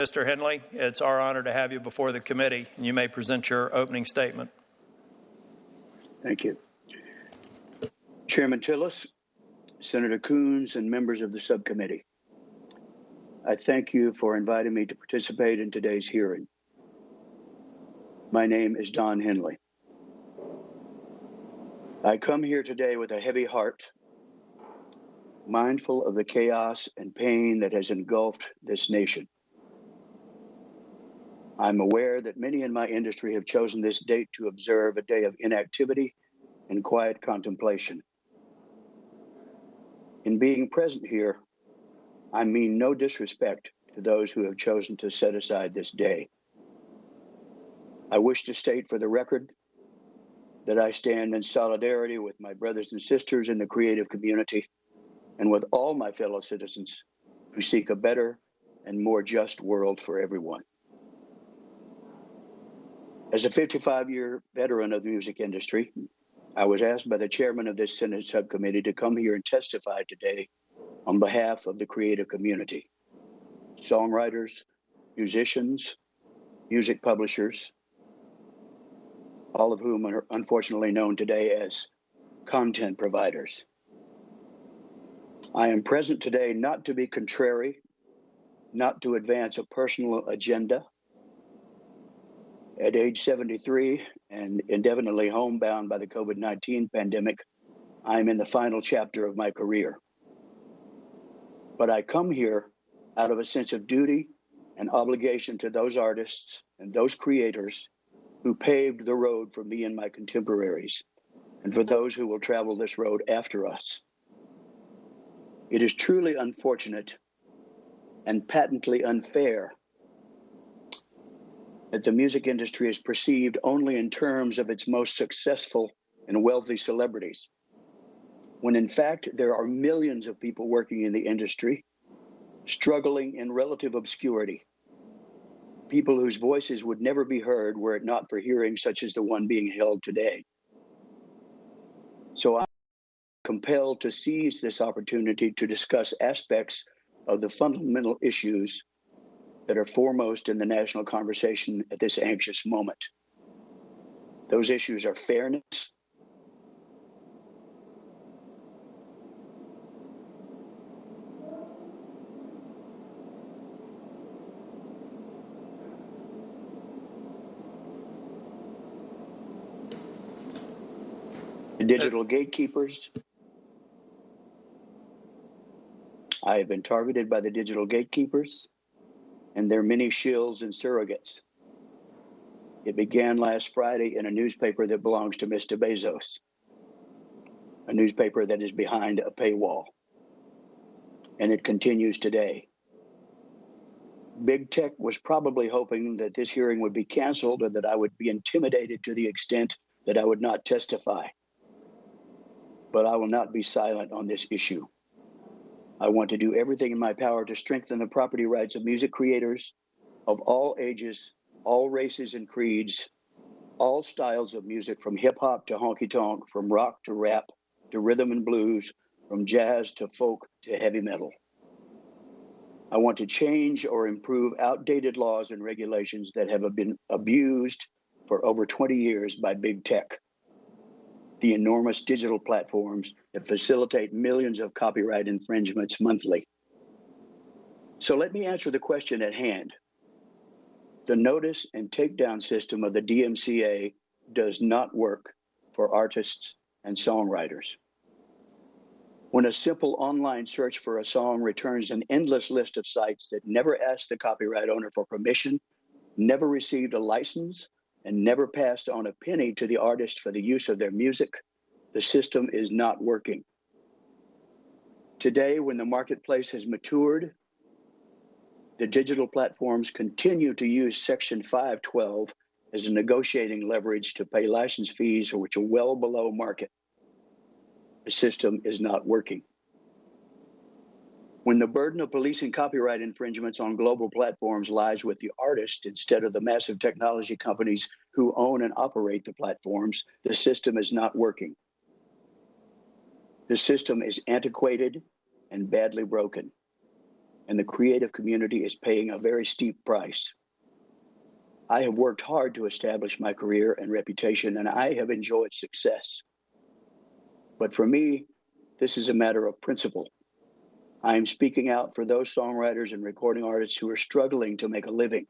Mr. Henley, it's our honor to have you before the committee, and you may present your opening statement. Thank you. Chairman Tillis, Senator Coons, and members of the subcommittee, I thank you for inviting me to participate in today's hearing. My name is Don Henley. I come here today with a heavy heart, mindful of the chaos and pain that has engulfed this nation. I'm aware that many in my industry have chosen this date to observe a day of inactivity and quiet contemplation. In being present here, I mean no disrespect to those who have chosen to set aside this day. I wish to state for the record that I stand in solidarity with my brothers and sisters in the creative community and with all my fellow citizens who seek a better and more just world for everyone. As a 55-year veteran of the music industry, I was asked by the chairman of this Senate subcommittee to come here and testify today on behalf of the creative community, songwriters, musicians, music publishers, all of whom are unfortunately known today as content providers. I am present today not to be contrary, not to advance a personal agenda. At age 73 and indefinitely homebound by the COVID-19 pandemic, I'm in the final chapter of my career. But I come here out of a sense of duty and obligation to those artists and those creators who paved the road for me and my contemporaries, and for those who will travel this road after us. It is truly unfortunate and patently unfair that the music industry is perceived only in terms of its most successful and wealthy celebrities, when in fact there are millions of people working in the industry, struggling in relative obscurity, people whose voices would never be heard were it not for hearings such as the one being held today. So I'm compelled to seize this opportunity to discuss aspects of the fundamental issues that are foremost in the national conversation at this anxious moment. Those issues are fairness, the digital gatekeepers. I have been targeted by the digital gatekeepers and their many shills and surrogates. It began last Friday in a newspaper that belongs to Mr. Bezos, a newspaper that is behind a paywall, and it continues today. Big Tech was probably hoping that this hearing would be canceled or that I would be intimidated to the extent that I would not testify. But I will not be silent on this issue. I want to do everything in my power to strengthen the property rights of music creators of all ages, all races and creeds, all styles of music, from hip hop to honky tonk, from rock to rap, to rhythm and blues, from jazz to folk to heavy metal. I want to change or improve outdated laws and regulations that have been abused for over 20 years by big tech, the enormous digital platforms that facilitate millions of copyright infringements monthly. So let me answer the question at hand. The notice and takedown system of the DMCA does not work for artists and songwriters. When a simple online search for a song returns an endless list of sites that never asked the copyright owner for permission, never received a license, and never passed on a penny to the artist for the use of their music, the system is not working. Today, when the marketplace has matured, the digital platforms continue to use Section 512 as a negotiating leverage to pay license fees which are well below market. The system is not working. When the burden of policing copyright infringements on global platforms lies with the artist instead of the massive technology companies who own and operate the platforms, the system is not working. The system is antiquated and badly broken. and the creative community is paying a very steep price. I have worked hard to establish my career and reputation, and I have enjoyed success. But for me, this is a matter of principle. I am speaking out for those songwriters and recording artists who are struggling to make a living,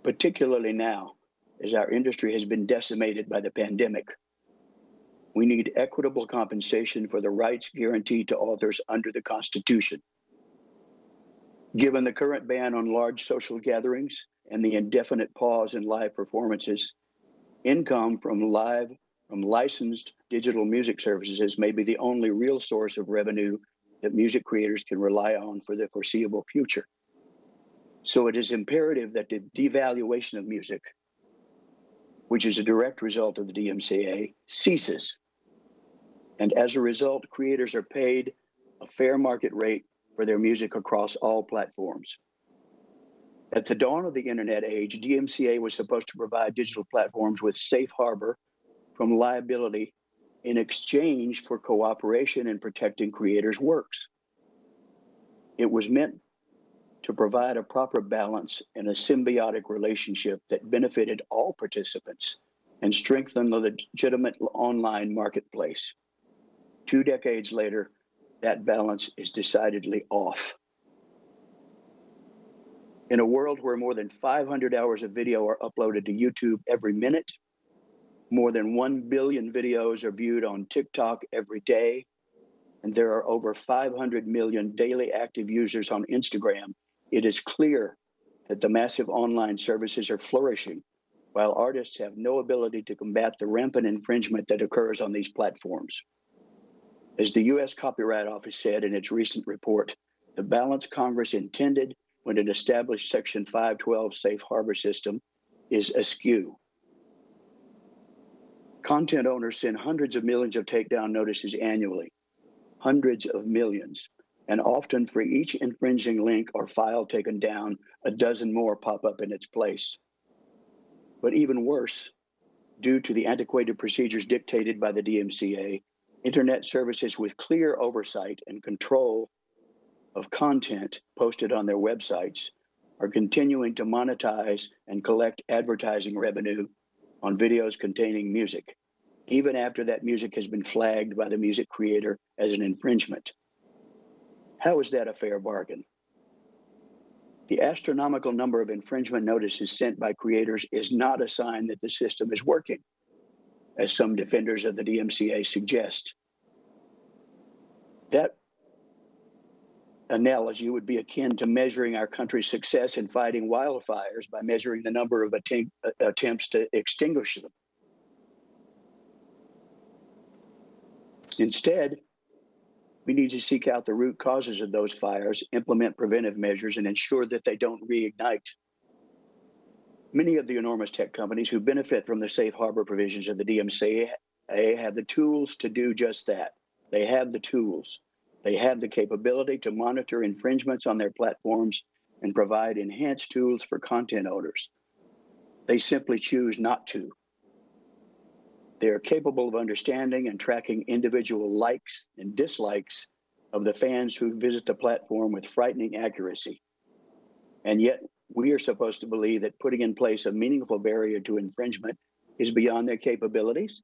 particularly now, as our industry has been decimated by the pandemic. We need equitable compensation for the rights guaranteed to authors under the Constitution. Given the current ban on large social gatherings and the indefinite pause in live performances, income from licensed digital music services may be the only real source of revenue that music creators can rely on for the foreseeable future. So it is imperative that the devaluation of music, which is a direct result of the DMCA, ceases. And as a result, creators are paid a fair market rate for their music across all platforms. At the dawn of the internet age, DMCA was supposed to provide digital platforms with safe harbor from liability in exchange for cooperation in protecting creators' works. It was meant to provide a proper balance and a symbiotic relationship that benefited all participants and strengthened the legitimate online marketplace. 2 decades later, that balance is decidedly off. In a world where more than 500 hours of video are uploaded to YouTube every minute, more than 1 billion videos are viewed on TikTok every day, and there are over 500 million daily active users on Instagram, it is clear that the massive online services are flourishing, while artists have no ability to combat the rampant infringement that occurs on these platforms. As the U.S. Copyright Office said in its recent report, the balance Congress intended when it established Section 512 safe harbor system is askew. Content owners send hundreds of millions of takedown notices annually, hundreds of millions, and often for each infringing link or file taken down, a dozen more pop up in its place. But even worse, due to the antiquated procedures dictated by the DMCA, internet services with clear oversight and control of content posted on their websites are continuing to monetize and collect advertising revenue on videos containing music, even after that music has been flagged by the music creator as an infringement. How is that a fair bargain? The astronomical number of infringement notices sent by creators is not a sign that the system is working, as some defenders of the DMCA suggest. That analogy would be akin to measuring our country's success in fighting wildfires by measuring the number of attempts to extinguish them. Instead, we need to seek out the root causes of those fires, implement preventive measures, and ensure that they don't reignite. Many of the enormous tech companies who benefit from the safe harbor provisions of the DMCA have the tools to do just that. They have the tools. They have the capability to monitor infringements on their platforms and provide enhanced tools for content owners. They simply choose not to. They are capable of understanding and tracking individual likes and dislikes of the fans who visit the platform with frightening accuracy. And yet, we are supposed to believe that putting in place a meaningful barrier to infringement is beyond their capabilities.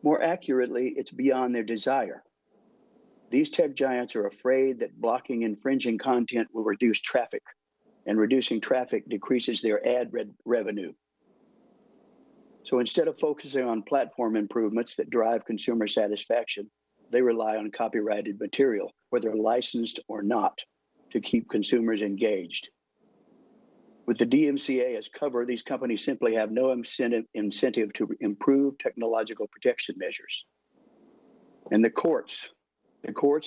More accurately, it's beyond their desire. These tech giants are afraid that blocking infringing content will reduce traffic, and reducing traffic decreases their ad revenue. So instead of focusing on platform improvements that drive consumer satisfaction, they rely on copyrighted material, whether licensed or not, to keep consumers engaged. With the DMCA as cover, these companies simply have no incentive to improve technological protection measures. And the courts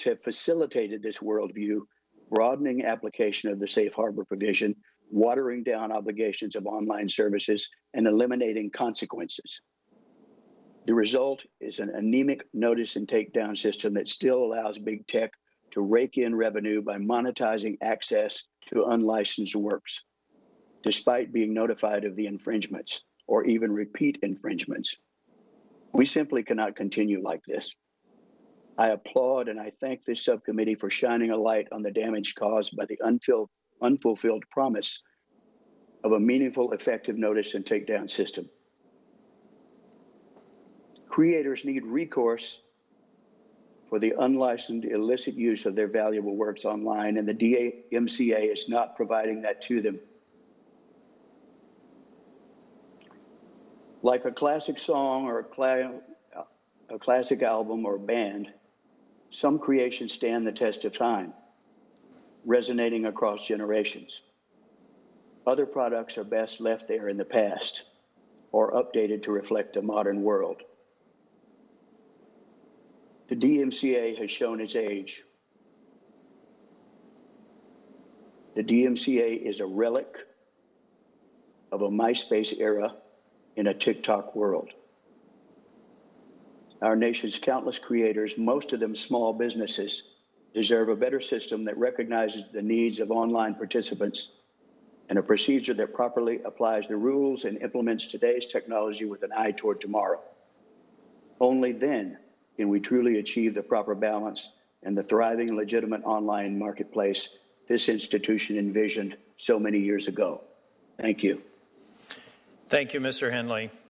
have facilitated this worldview, broadening application of the safe harbor provision, watering down obligations of online services, and eliminating consequences. The result is an anemic notice and takedown system that still allows big tech to rake in revenue by monetizing access to unlicensed works, despite being notified of the infringements or even repeat infringements. We simply cannot continue like this. I applaud and I thank this subcommittee for shining a light on the damage caused by the unfulfilled promise of a meaningful, effective notice and takedown system. Creators need recourse for the unlicensed, illicit use of their valuable works online, and the DMCA is not providing that to them. Like a classic song or a classic album or band, some creations stand the test of time, resonating across generations. Other products are best left there in the past or updated to reflect a modern world. The DMCA has shown its age. The DMCA is a relic of a MySpace era in a TikTok world. Our nation's countless creators, most of them small businesses, deserve a better system that recognizes the needs of online participants and a procedure that properly applies the rules and implements today's technology with an eye toward tomorrow. Only then can we truly achieve the proper balance and the thriving, legitimate online marketplace this institution envisioned so many years ago. Thank you. Thank you, Mr. Henley.